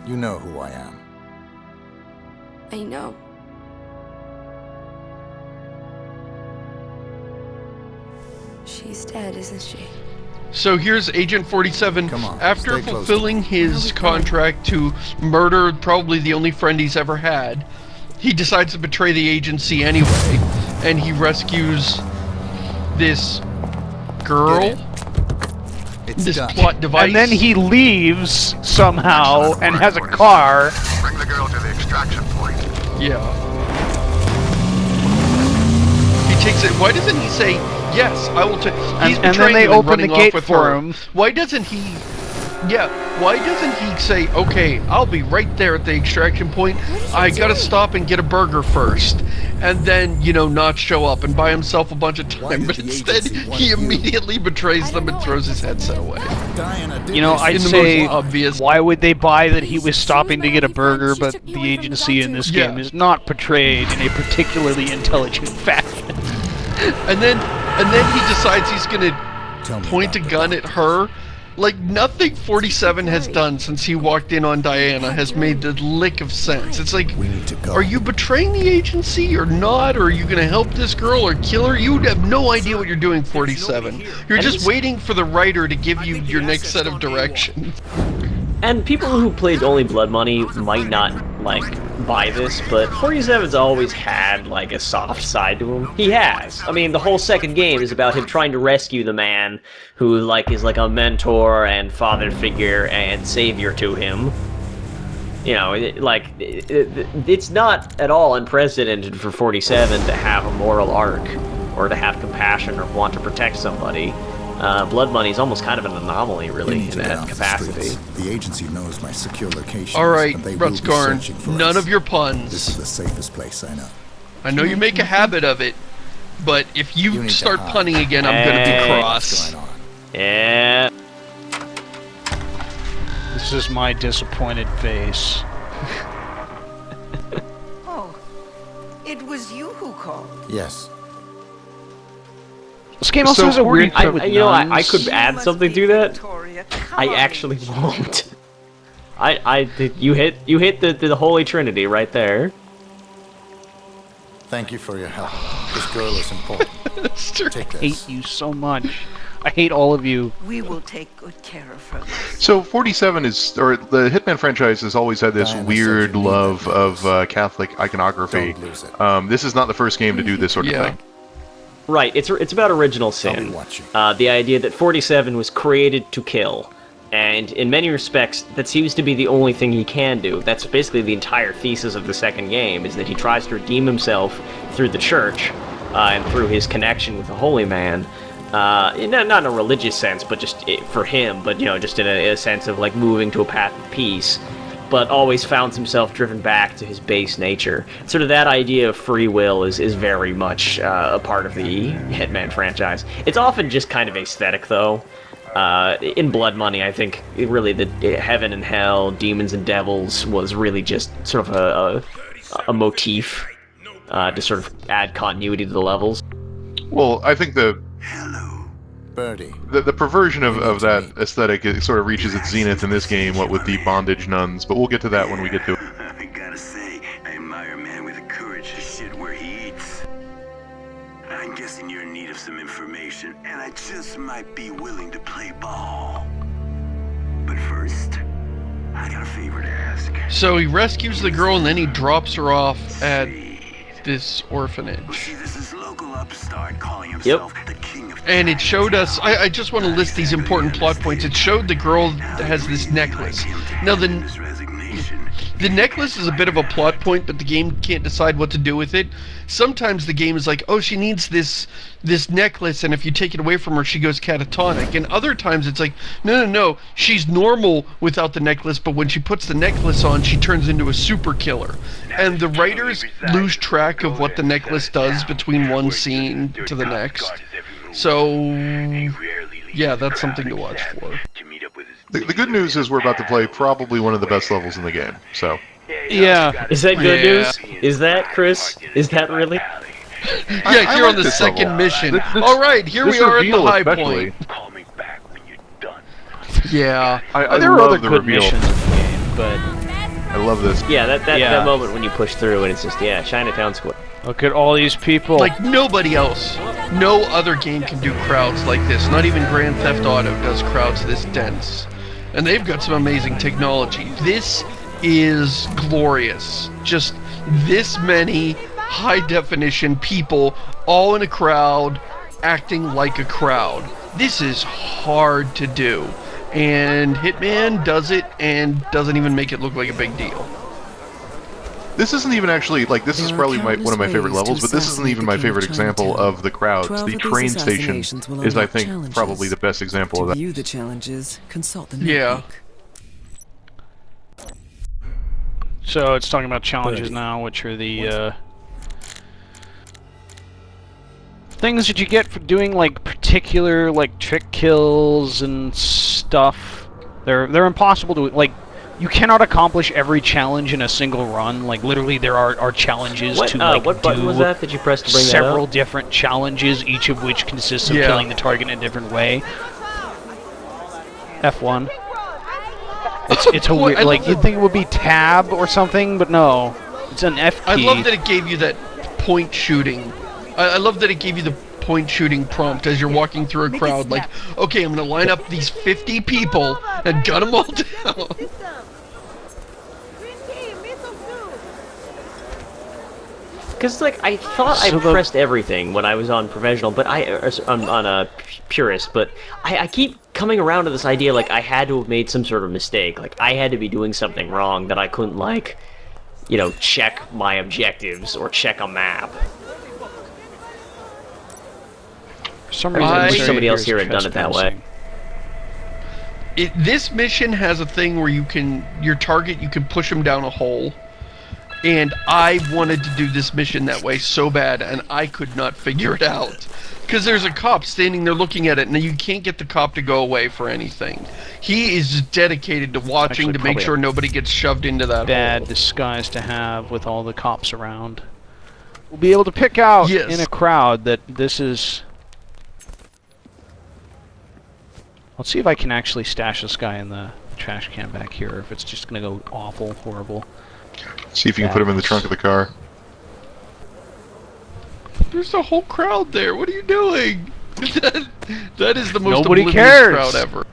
You know who I am. I know. She's dead, isn't she? So here's Agent 47. Come on, after stay close fulfilling his contract to murder probably the only friend he's ever had, he decides to betray the agency anyway, and he rescues this girl, this done. plot device. And then he leaves somehow and has a car. Bring the girl to the extraction point. Yeah. He takes it. Why doesn't he say, yes, I will take... He's And then betraying they him and open the running gate off with for her. him. Why doesn't he... Yeah, why doesn't he say, okay, I'll be right there at the extraction point. I gotta stop and get a burger first. And then, you know, not show up and buy himself a bunch of time. But instead, he immediately betrays them and throws his headset away. Diana, You know, I'd In the say, most obvious... why would they buy that he was stopping to get a burger, but the agency in this game is not portrayed in a particularly intelligent fashion? And then he decides he's gonna point a gun at her. Like, nothing 47 has done since he walked in on Diana has made the lick of sense. It's like, we need to go. are you betraying the agency or not? Or are you gonna help this girl or kill her? You have no idea what you're doing, 47. You're just waiting for the writer to give you your next set of directions. And people who played only Blood Money might not, like, buy this, but 47's always had, like, a soft side to him. He has. I mean, the whole second game is about him trying to rescue the man who, like, is like a mentor and father figure and savior to him. You know, it's not at all unprecedented for 47 to have a moral arc, or to have compassion, or want to protect somebody. Blood Money is almost kind of an anomaly, really, in that capacity. The agency knows my secure location. Alright, Rutsgarn, none of your puns. This is the safest place I know. I know you make a habit of it, but if you start punning again, I'm gonna be cross. Yeah. This is my disappointed face. Oh, it was you who called. Yes. This game also has a weird thing with I could add something to that. I actually won't. You hit the Holy Trinity right there. Thank you for your help. This girl is important. Take I this. hate you so much. I hate all of you. We will take good care of her. So 47 is, or the Hitman franchise has always had this Diana weird said you need love that of Catholic iconography. Don't lose it. This is not the first game to do this sort of thing. Right, it's about original I'll sin. be watching. The idea that 47 was created to kill. And in many respects, that seems to be the only thing he can do. That's basically the entire thesis of the second game, is that he tries to redeem himself through the church, and through his connection with the Holy Man. Not in a religious sense, but just for him, but, you know, just in a sense of, like, moving to a path of peace. But always found himself driven back to his base nature. Sort of that idea of free will is very much a part of the Hitman franchise. It's often just kind of aesthetic, though. In Blood Money, I think really the heaven and hell, demons and devils was really just sort of a motif to sort of add continuity to the levels. Well, I think the Birdie. the perversion of that aesthetic, it sort of reaches its zenith in this game, what with the bondage nuns, but we'll get to that when we get to it. I gotta say, I admire a man with the courage to shit where he eats. I'm guessing you're in need of some information, and I just might be willing to play ball. But first, I got a favor to ask. So he rescues the girl and then he drops her off at this orphanage. See, this is local upstart calling himself the king of... And it showed us, I just want to list these important plot points. It showed the girl has this necklace. Now the necklace is a bit of a plot point, but the game can't decide what to do with it. Sometimes the game is like, oh, she needs this necklace, and if you take it away from her, she goes catatonic. And other times it's like, no, she's normal without the necklace, but when she puts the necklace on, she turns into a super killer. And the writers lose track of what the necklace does between one scene to the next. So, yeah, that's something to watch for. The good news is we're about to play probably one of the best levels in the game, so... Yeah. Is that good news? Is that, Chris? Is that really? Yeah, here like on the this second level. mission. Alright, here we are at the high point. Call me back when you're done. Yeah. I There are love other the good reveal. missions in the game, but I love this. Yeah, that moment when you push through and it's just, Chinatown Square. Look at all these people. Like nobody else. No other game can do crowds like this. Not even Grand Theft Auto does crowds this dense. And they've got some amazing technology. This is glorious. Just this many high-definition people all in a crowd acting like a crowd. This is hard to do. And Hitman does it and doesn't even make it look like a big deal. This isn't even actually, like, this is probably one of my favorite levels, but this isn't even my favorite example of the crowds. The train station is, I think, probably the best example of that. View the challenges, consult the Yeah. So it's talking about challenges now, which are the things that you get for doing like particular like trick kills and stuff. They're impossible to like. You cannot accomplish every challenge in a single run. Like literally, there are challenges to like what button was that you pressed to bring that up? Several different challenges, each of which consists of killing the target in a different way. F1. It's a weird, like you'd think it would be tab or something, but no, it's an F key. I love that it gave you that point shooting. I love that it gave you the point shooting prompt as you're walking through a crowd. Like, okay, I'm gonna line up these 50 people and gun them all down. Because like I thought I pressed everything when I was on professional, but on a purist, but I keep coming around to this idea like I had to have made some sort of mistake, like I had to be doing something wrong that I couldn't like, you know, check my objectives or check a map. For some reason, I wish somebody else here had done it that way. This mission has a thing where you can your target you can push him down a hole. And I wanted to do this mission that way so bad, and I could not figure it out. Because there's a cop standing there looking at it, and you can't get the cop to go away for anything. He is dedicated to watching to make sure nobody gets shoved into that bad hole. Disguise to have with all the cops around. We'll be able to pick out in a crowd that this is... Let's see if I can actually stash this guy in the trash can back here, if it's just going to go awful, horrible. See if you can put him in the trunk of the car. There's a whole crowd there. What are you doing? That is the most Nobody oblivious cares. crowd ever.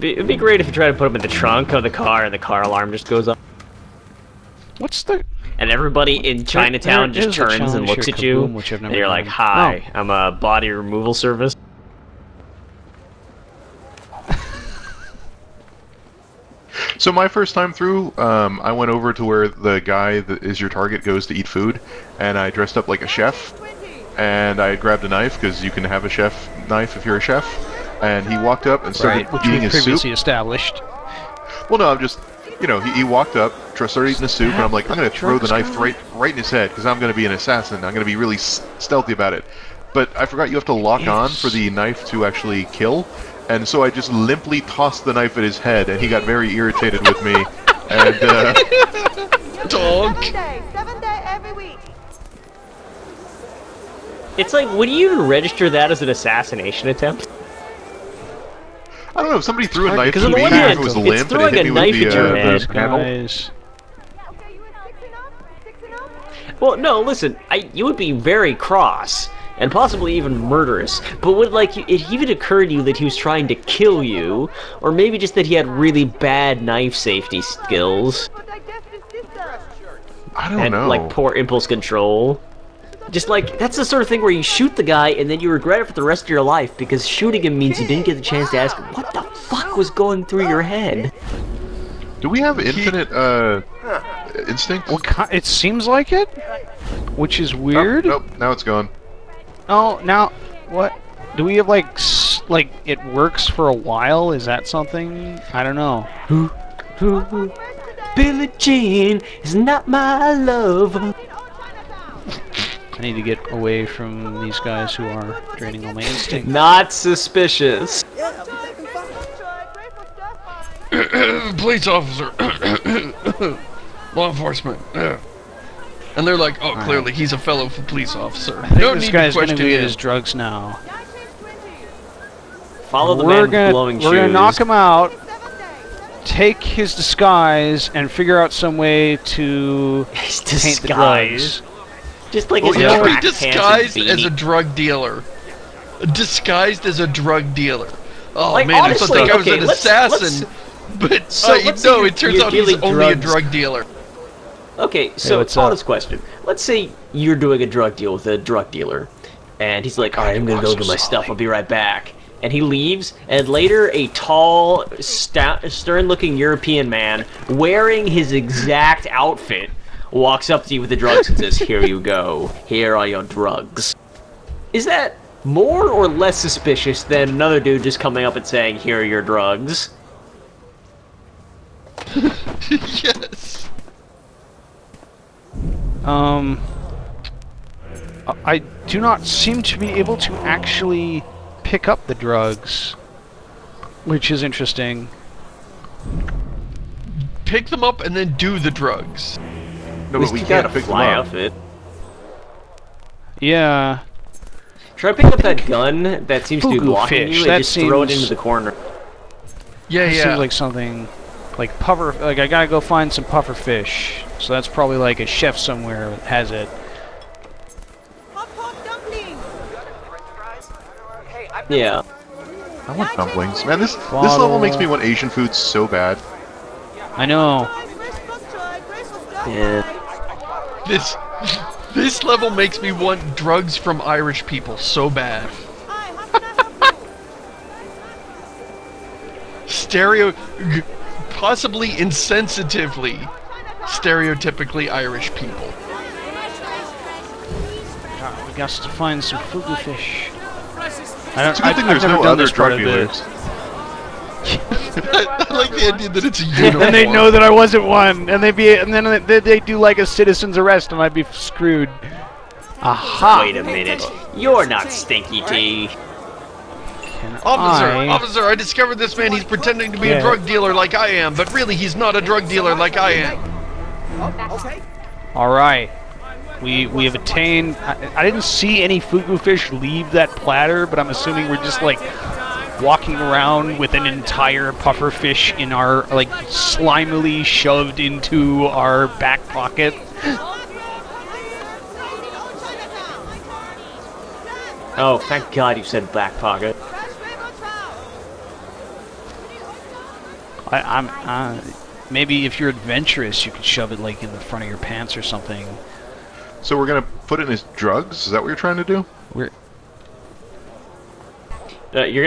It'd be great if you try to put him in the trunk of the car and the car alarm just goes off. What's the... And everybody in Chinatown just turns and looks at you, and you're like, hi, I'm a body removal service. So my first time through, I went over to where the guy that is your target goes to eat food, and I dressed up like a chef, and I grabbed a knife, because you can have a chef knife if you're a chef, and he walked up and started eating his soup. Previously established. Well, no, I'm just, you know, he walked up, started eating the soup, and I'm like, I'm going to throw the knife right in his head, because I'm going to be an assassin. I'm going to be really stealthy about it. But I forgot you have to lock on for the knife to actually kill. And so I just limply tossed the knife at his head, and he got very irritated with me. And dog. 7 day every week. It's like, would you even register that as an assassination attempt? I don't know. If somebody threw a knife at me, one even hand, if it was it's limp, and throwing it hit a me knife with at your head. the panel. Well, no, listen, you would be very cross. And possibly even murderous. But would it even occur to you that he was trying to kill you? Or maybe just that he had really bad knife safety skills? I don't know. And poor impulse control. Just that's the sort of thing where you shoot the guy and then you regret it for the rest of your life because shooting him means you didn't get the chance to ask what the fuck was going through your head. Do we have infinite instinct? It seems like it, which is weird. Nope, now it's gone. Oh, now, what? Do we have, it works for a while? Is that something? I don't know. Billie Jean is not my love. I need to get away from these guys who are draining all my instinct. Not suspicious. Police officer. Law enforcement. And they're like, oh, clearly he's a fellow police officer. I think this guy's gonna get his drugs now. Follow the man with glowing shoes. We're gonna knock him out. take his disguise and figure out some way to His paint the disguise. drugs. Just like Well, his he's crack be pants and disguised beanie. as a drug dealer. Disguised as a drug dealer. Oh Like, man, honestly, I thought I was okay, an let's- assassin. But So let's say no, you're- it turns you're out he's dealing only a drugs. drug dealer. Okay, so what's up? honest question. Let's say you're doing a drug deal with a drug dealer, and he's like, "All right, I'm gonna go get my stuff. I'll be right back." And he leaves, and later a tall, stern-looking European man wearing his exact outfit walks up to you with the drugs and says, "Here you go. Here are your drugs." Is that more or less suspicious than another dude just coming up and saying, "Here are your drugs"? Yes. I do not seem to be able to actually pick up the drugs, which is interesting. Pick them up and then do the drugs. No, At least but we you got can't a pick them fly up. outfit. Yeah. Try to pick up that gun that seems to be Fugu blocking fish, you that and just throw it seems- into the corner. Yeah, It yeah. seems like something like puffer. Like I gotta go find some puffer fish. So that's probably like a chef somewhere that has it. Hot pot dumpling. Yeah. I want dumplings. Man, this level makes me want Asian food so bad. I know. Yeah. This level makes me want drugs from Irish people so bad. Possibly insensitively, stereotypically Irish people. We got to find some fugu fish. It's a good thing I've there's never no done other this part drug of it. dealers. I like the idea that it's a uniform. And they know that I wasn't one, and then they do like a citizen's arrest, and I'd be screwed. Aha! Wait a minute. You're not Stinky T. Officer, I discovered this man. He's pretending to be a drug dealer like I am, but really he's not a drug dealer like I am. Okay. All right. We have attained. I didn't see any fugu fish leave that platter, but I'm assuming we're just like walking around with an entire puffer fish in our like slimily shoved into our back pocket. Oh, thank God you said back pocket. Maybe if you're adventurous, you could shove it like in the front of your pants or something. So we're gonna put it in his drugs? Is that what you're trying to do? You're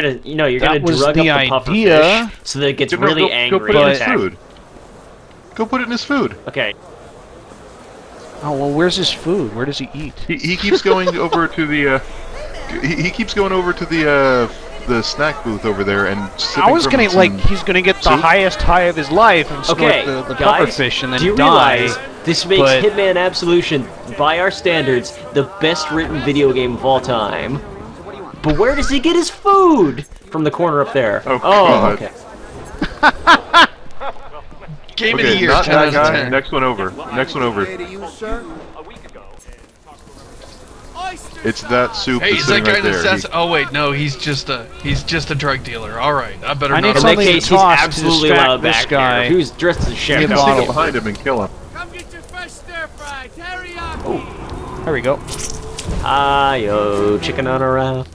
gonna That was drug the up the puffer idea. fish so that it gets No, really go angry put it in and his attack. food. Go put it in his food. Okay. Oh well, where's his food? Where does he eat? He keeps going over to the he keeps going over to the snack booth over there and sipping I was from gonna some he's gonna get the soup. highest high of his life and snort Okay, the guys, puffer fish and then do you die. realize this makes but- Hitman Absolution, by our standards, the best written video game of all time? But where does he get his food? From the corner up there. Oh, God. Okay. Game of the Okay, year, not 10 that out of guy. 10. Next one over. Next one over. It's that soup Hey, that's is that sitting guy right an there. assassin? Oh wait, no, he's just a drug dealer. All right, I better I not. need In that something to case, he's toss to absolutely distract allowed this back guy. here. Who's dressed as a chef? Give Just bottle. take it behind him and kill him. Come get your fresh stir fry teriyaki. There we go. Ayo, chicken on a wrap.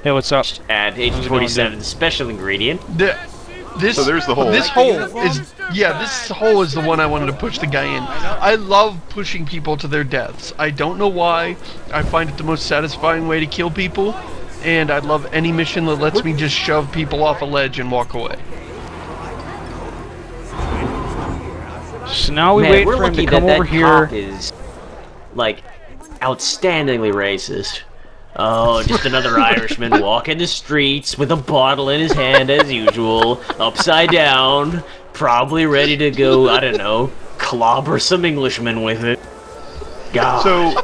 Hey, what's up? Add Agent 47 special ingredient. This, So there's the hole. This hole is, this hole is the one I wanted to push the guy in. I love pushing people to their deaths. I don't know why. I find it the most satisfying way to kill people, and I love any mission that lets me just shove people off a ledge and walk away. So now we Man, wait we're for him to lucky come that over that here. cop is, like, outstandingly racist. Oh, just another Irishman walking the streets with a bottle in his hand as usual, upside down, probably ready to go, I don't know, clobber some Englishmen with it. God. So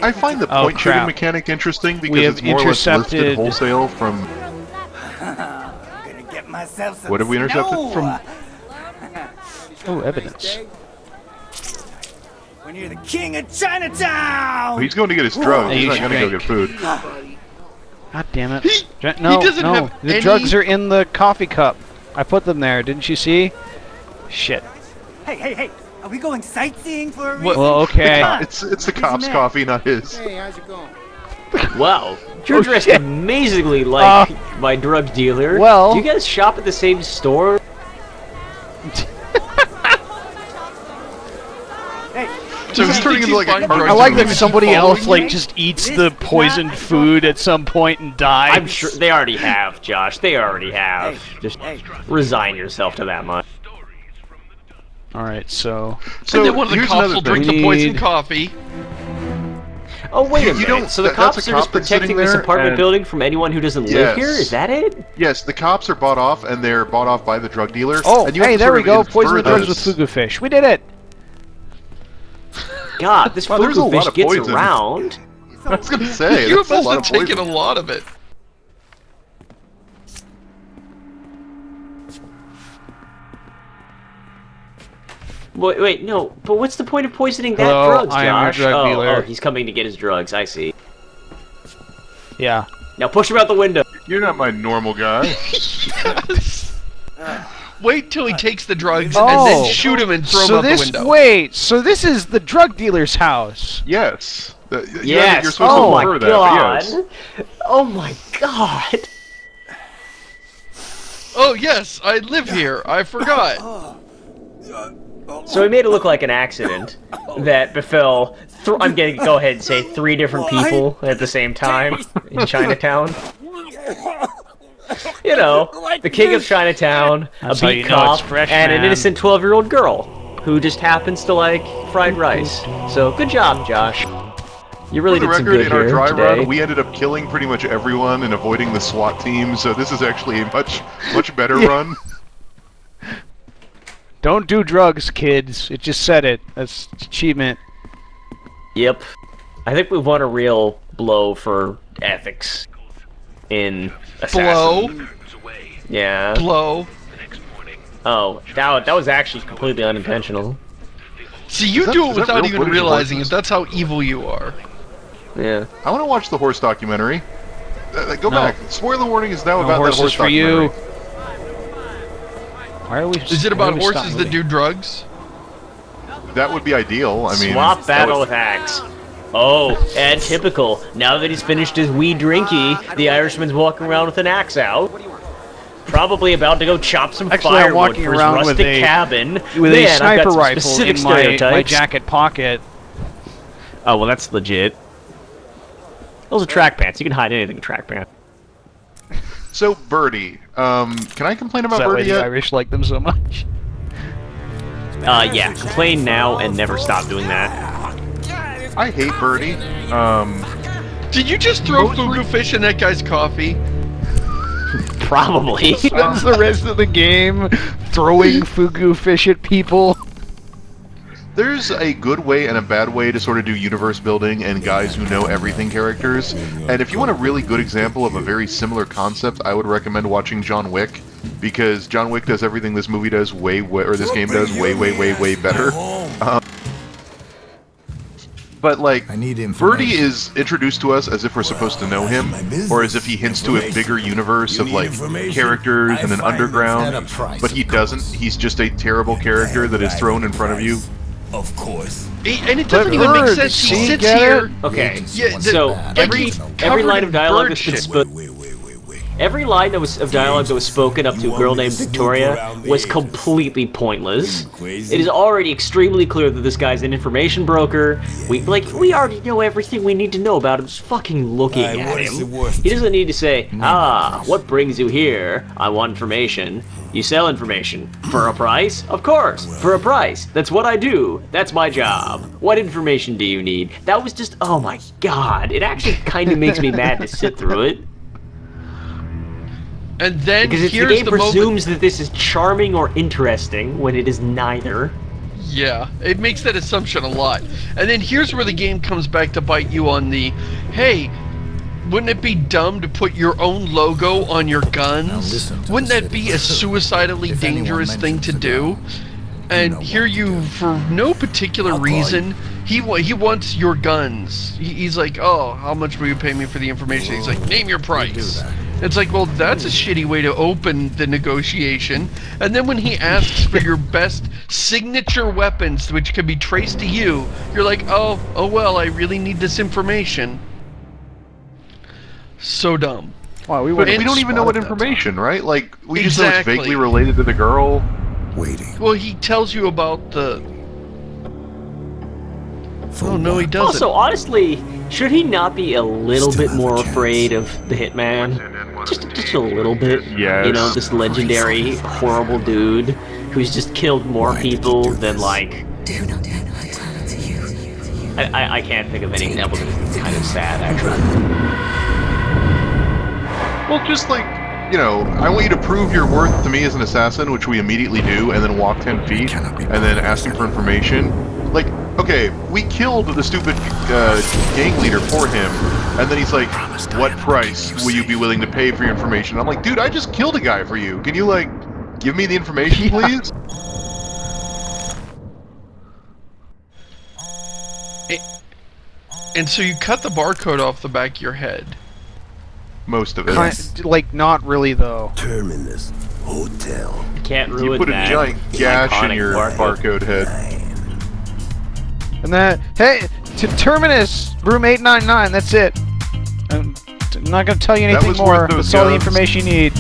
I find the Oh, point shooting crap. mechanic interesting because We have it's more or less listed intercepted- wholesale from. What have we intercepted from? Oh, evidence. When you're the king of Chinatown. Well, he's going to get his drugs. Hey, He's you not going to go should get food. God damn it. He No, doesn't no. have The any- drugs are in the coffee cup. I put them there. Didn't you see? Shit. Hey! Are we going sightseeing for a reason? Well, okay. It's the cop's coffee, not his. Hey, how's it going? Wow, you're dressed amazingly like my drug dealer. Well, do you guys shop at the same store? So he's turning into like a I like that somebody else like just eats the poisoned food at some point and dies. I'm sure they already have, Josh. They already have. Just resign yourself to that much. Alright, so... and then one of the cops will drink the poison coffee. Oh, wait a minute. So the cops are just protecting this apartment building from anyone who doesn't live here? Is that it? Yes, the cops are bought off, and they're bought off by the drug dealer. Oh, and you hey, have to there sort we of go. infer Poison the drugs with this. fugu fish. We did it! God, this Wow, there's a fugu lot fish of gets poison. around. I was gonna say, You that's a must lot have of poison. taken a lot of it. Wait, no. But what's the point of poisoning that Hello, drugs, I am your Josh? drug dealer. Oh, he's coming to get his drugs. I see. Yeah. Now push him out the window. You're not my normal guy. Yes. Wait till he takes the drugs Oh. and then shoot him and throw him out the window. Wait, so this is the drug dealer's house? Yes. Yes. You're supposed Oh to my infer that, god. but yes. Oh my god. Oh yes, I live here. I forgot. So he made it look like an accident that befell. I'm going to go ahead and say 3 different people at the same time in Chinatown. You know, the king of Chinatown, That's a how beat you know cop, it's fresh, and an man. innocent 12-year-old girl who just happens to like fried rice. So good job, Josh. You really For did the some record, good in our here dry today. run, we ended up killing pretty much everyone and avoiding the SWAT team, so this is actually a much better run. Don't do drugs, kids. It just said it. That's achievement. Yep. I think we won a real blow for ethics in Assassin. Blow. Yeah. Blow. Oh, that was actually completely unintentional. See, you Is do that it without real even footage of realizing it. horses? That's how evil you are. Yeah. I want to watch the horse documentary. Go No. back. Spoiler warning is now No about that horses horse for you. documentary. Why are we? Is it why are about we horses stop that moving? do drugs? That would be ideal. I mean, Swap that battle would- with axe. Oh, and typical. Now that he's finished his wee drinky, the Irishman's walking around with an axe out. Probably about to go chop some Actually, I'm firewood walking for his around with rustic a cabin. with Man, a I've sniper got some rifle specific in my stereotypes. jacket pocket. Oh, well, that's legit. Those are track pants. You can hide anything in track pants. So, Birdie, can I complain Is about that why Birdie the yet? Irish like them so much? Yeah, complain now and never stop doing that. I hate Birdie. Did you just throw fugu fish in that guy's coffee? Probably. Spends the rest of the game throwing fugu fish at people. There's a good way and a bad way to sort of do universe building and guys who know everything characters. And if you want a really good example of a very similar concept, I would recommend watching John Wick, because John Wick does everything this movie does or this game does way better. But like, I need Birdie information. is introduced to us as if we're supposed to know him, or as if he hints to a bigger universe of like characters and an underground, but he doesn't. He's just a terrible character that is thrown in front of you. Of course. And it doesn't even make Bird, sense. He see, sits get here. it? Okay, Yeah, so like every he's every covered line in of dialogue bird that's been shit. spoken. Every line of dialogue that was spoken up to a girl named Victoria was completely pointless. It is already extremely clear that this guy's an information broker. We already know everything we need to know about him just fucking looking at him. He doesn't need to say, what brings you here? I want information. You sell information. For a price? Of course, for a price. That's what I do. That's my job. What information do you need? That was just, oh my god. It actually kind of makes me mad to sit through it. And then Because the here's game the moment. presumes that this is charming or interesting when it is neither. Yeah, it makes that assumption a lot. And then here's where the game comes back to bite you on the, hey, wouldn't it be dumb to put your own logo on your guns? Wouldn't that be a suicidally dangerous thing to do? And here you, for no particular reason, he wants your guns. He's like, oh, how much will you pay me for the information? He's like, name your price. It's like, well, that's a shitty way to open the negotiation. And then when he asks for your best signature weapons, which can be traced to you, you're like, oh well, I really need this information. So dumb. Wow, we don't even know what information, right? Like, we just know it's Exactly. vaguely related to the girl. Waiting. Well, he tells you about the... Oh, no, he doesn't. Also, honestly, should he not be a little bit more afraid of the Hitman? Just a little bit. Yes. You know, this legendary, horrible dude who's just killed more people than, like... Do not tell it to you. I can't think of any examples. It's kind of sad, actually. Well, just like, you know, I want you to prove your worth to me as an assassin, which we immediately do, and then walk 10 feet, and then ask him for information. Like, okay, we killed the stupid gang leader for him, and then he's like, what price will you be willing to pay for your information? I'm like, dude, I just killed a guy for you. Can you, like, give me the information, please? And so you cut the barcode off the back of your head. Most of it. Like, not really, though. Terminus Hotel. You can't ruin You put a that giant gash in iconic your barcode head. And then, hey, to Terminus, room 899, that's it. I'm not gonna tell you That anything was more. worth those That's all the guns. information you need.